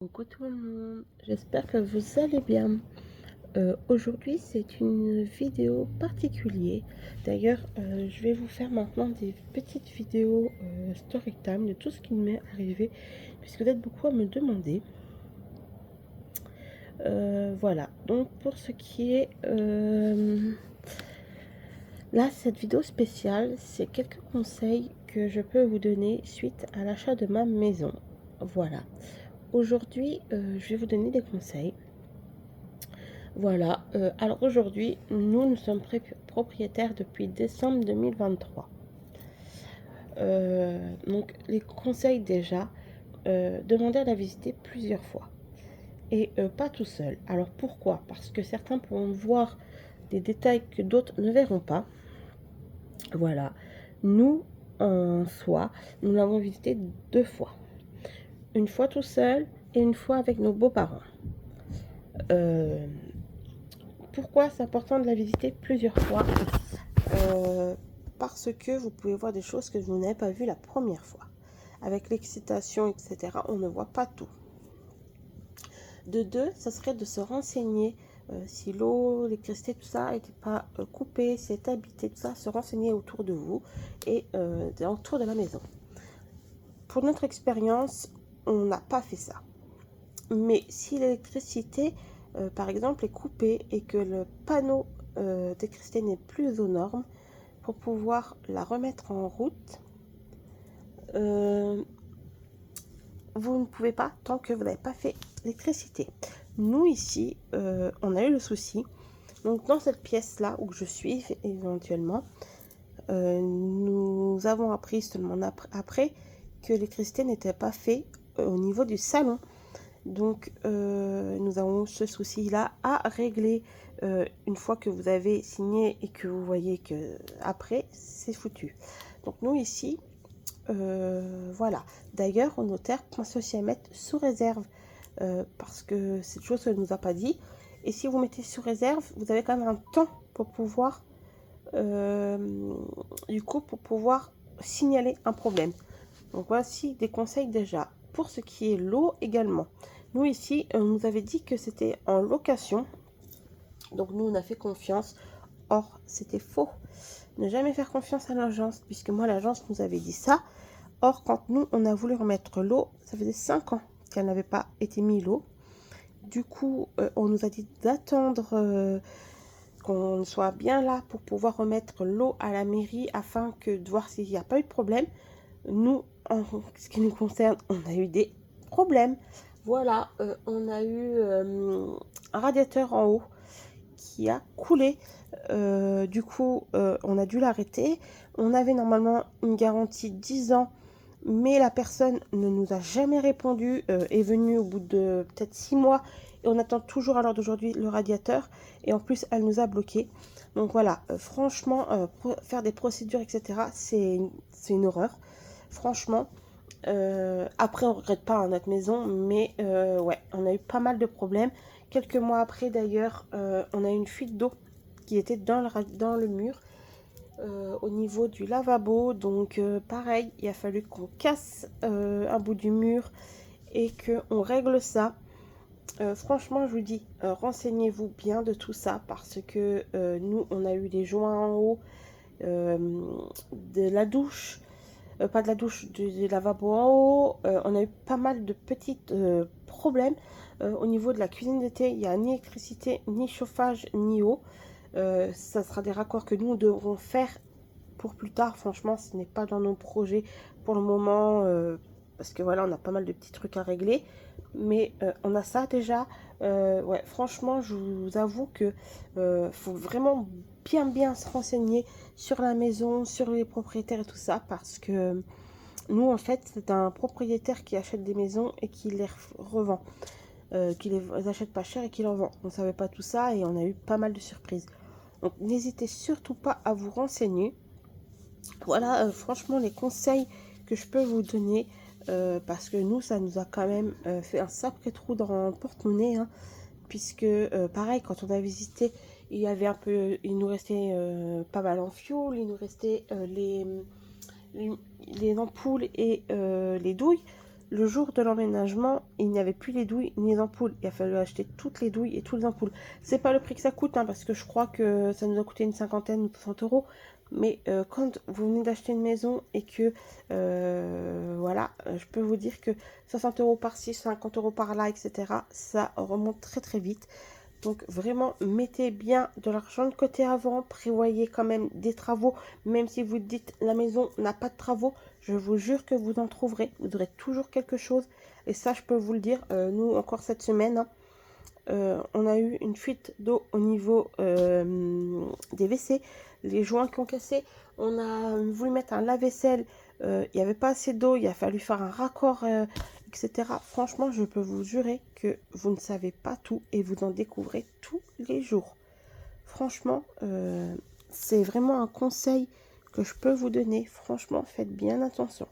Coucou tout le monde, j'espère que vous allez bien. Aujourd'hui c'est une vidéo particulière. D'ailleurs je vais vous faire maintenant des petites vidéos story time de tout ce qui m'est arrivé, puisque vous êtes beaucoup à me demander. Voilà, donc pour ce qui est là, cette vidéo spéciale, c'est quelques conseils que je peux vous donner suite à l'achat de ma maison. Voilà, aujourd'hui je vais vous donner des conseils. Voilà, alors aujourd'hui, nous sommes propriétaires depuis décembre 2023. Donc les conseils déjà, demandez à la visiter plusieurs fois et pas tout seul. Alors pourquoi? Parce que certains pourront voir des détails que d'autres ne verront pas. Voilà, nous en soi, nous l'avons visité 2 fois. Une fois tout seul et une fois avec nos beaux-parents. Pourquoi c'est important de la visiter plusieurs fois? Parce que vous pouvez voir des choses que vous n'avez pas vues la première fois. Avec l'excitation, etc., on ne voit pas tout. De deux, ça serait de se renseigner si l'eau, l'électricité, tout ça n'était pas coupé, si c'est habité, tout ça, se renseigner autour de vous et autour de la maison. Pour notre expérience, on n'a pas fait ça. Mais si l'électricité, par exemple, est coupée et que le panneau d'électricité n'est plus aux normes, pour pouvoir la remettre en route, vous ne pouvez pas tant que vous n'avez pas fait l'électricité. Nous ici, on a eu le souci. Donc dans cette pièce là où je suis éventuellement, nous avons appris seulement après que l'électricité n'était pas faite au niveau du salon. Donc nous avons ce souci là à régler une fois que vous avez signé et que vous voyez que après c'est foutu. Donc nous ici, voilà. D'ailleurs au notaire, pensez aussi à mettre sous réserve parce que c'est une chose qu'elle ne nous a pas dit. Et si vous mettez sous réserve, vous avez quand même un temps pour pouvoir du coup pour pouvoir signaler un problème. Donc voici des conseils déjà. Pour ce qui est l'eau également. Nous ici, on nous avait dit que c'était en location. Donc nous, on a fait confiance. Or, c'était faux. Ne jamais faire confiance à l'agence, puisque moi, l'agence nous avait dit ça. Or, quand nous, on a voulu remettre l'eau, ça faisait 5 ans qu'elle n'avait pas été mise l'eau. Du coup, on nous a dit d'attendre qu'on soit bien là pour pouvoir remettre l'eau à la mairie afin que de voir s'il n'y a pas eu de problème. Nous, en ce qui nous concerne, on a eu des problèmes. Voilà, on a eu un radiateur en haut qui a coulé. Du coup, on a dû l'arrêter. On avait normalement une garantie 10 ans, mais la personne ne nous a jamais répondu, est venue au bout de peut-être 6 mois et on attend toujours à l'heure d'aujourd'hui le radiateur et en plus elle nous a bloqué. Donc voilà, franchement, faire des procédures, etc., c'est une horreur. Franchement, après on regrette pas notre maison, mais ouais, on a eu pas mal de problèmes. Quelques mois après d'ailleurs, on a eu une fuite d'eau qui était dans le mur. Au niveau du lavabo, donc pareil, il a fallu qu'on casse un bout du mur et qu'on règle ça. Franchement, je vous dis, renseignez-vous bien de tout ça parce que nous, on a eu des joints en haut de la douche, pas de la douche, du lavabo en haut. On a eu pas mal de petits problèmes. Au niveau de la cuisine d'été, il n'y a ni électricité, ni chauffage, ni eau. Ça sera des raccords que nous devrons faire pour plus tard. Franchement, ce n'est pas dans nos projets pour le moment parce que voilà, on a pas mal de petits trucs à régler, mais on a ça déjà. Ouais, franchement, je vous avoue que faut vraiment bien se renseigner sur la maison, sur les propriétaires et tout ça, parce que nous en fait c'est un propriétaire qui achète des maisons et qui les revend, qui les achète pas cher et qui les revend. On savait pas tout ça et on a eu pas mal de surprises. Donc n'hésitez surtout pas à vous renseigner. Voilà, franchement, les conseils que je peux vous donner, parce que nous, ça nous a quand même fait un sacré trou dans le porte-monnaie, hein, puisque, pareil, quand on a visité, il y avait un peu, il nous restait pas mal en fioul, il nous restait les ampoules et les douilles. le jour de l'emménagement, il n'y avait plus les douilles ni les ampoules. Il a fallu acheter toutes les douilles et toutes les ampoules. C'est pas le prix que ça coûte, hein, parce que je crois que ça nous a coûté une cinquantaine ou 60 euros. Mais quand vous venez d'acheter une maison et que, voilà, je peux vous dire que 60 euros par-ci, 50 euros par-là, etc., ça remonte très très vite. Donc vraiment, mettez bien de l'argent de côté avant, prévoyez quand même des travaux, même si vous dites la maison n'a pas de travaux, je vous jure que vous en trouverez, vous aurez toujours quelque chose. Et ça, je peux vous le dire, nous encore cette semaine, hein, on a eu une fuite d'eau au niveau des WC, les joints qui ont cassé, on a voulu mettre un lave-vaisselle, il n'y avait pas assez d'eau, il a fallu faire un raccord, etc. Franchement, je peux vous jurer que vous ne savez pas tout et vous en découvrez tous les jours. Franchement, c'est vraiment un conseil que je peux vous donner. Franchement, faites bien attention.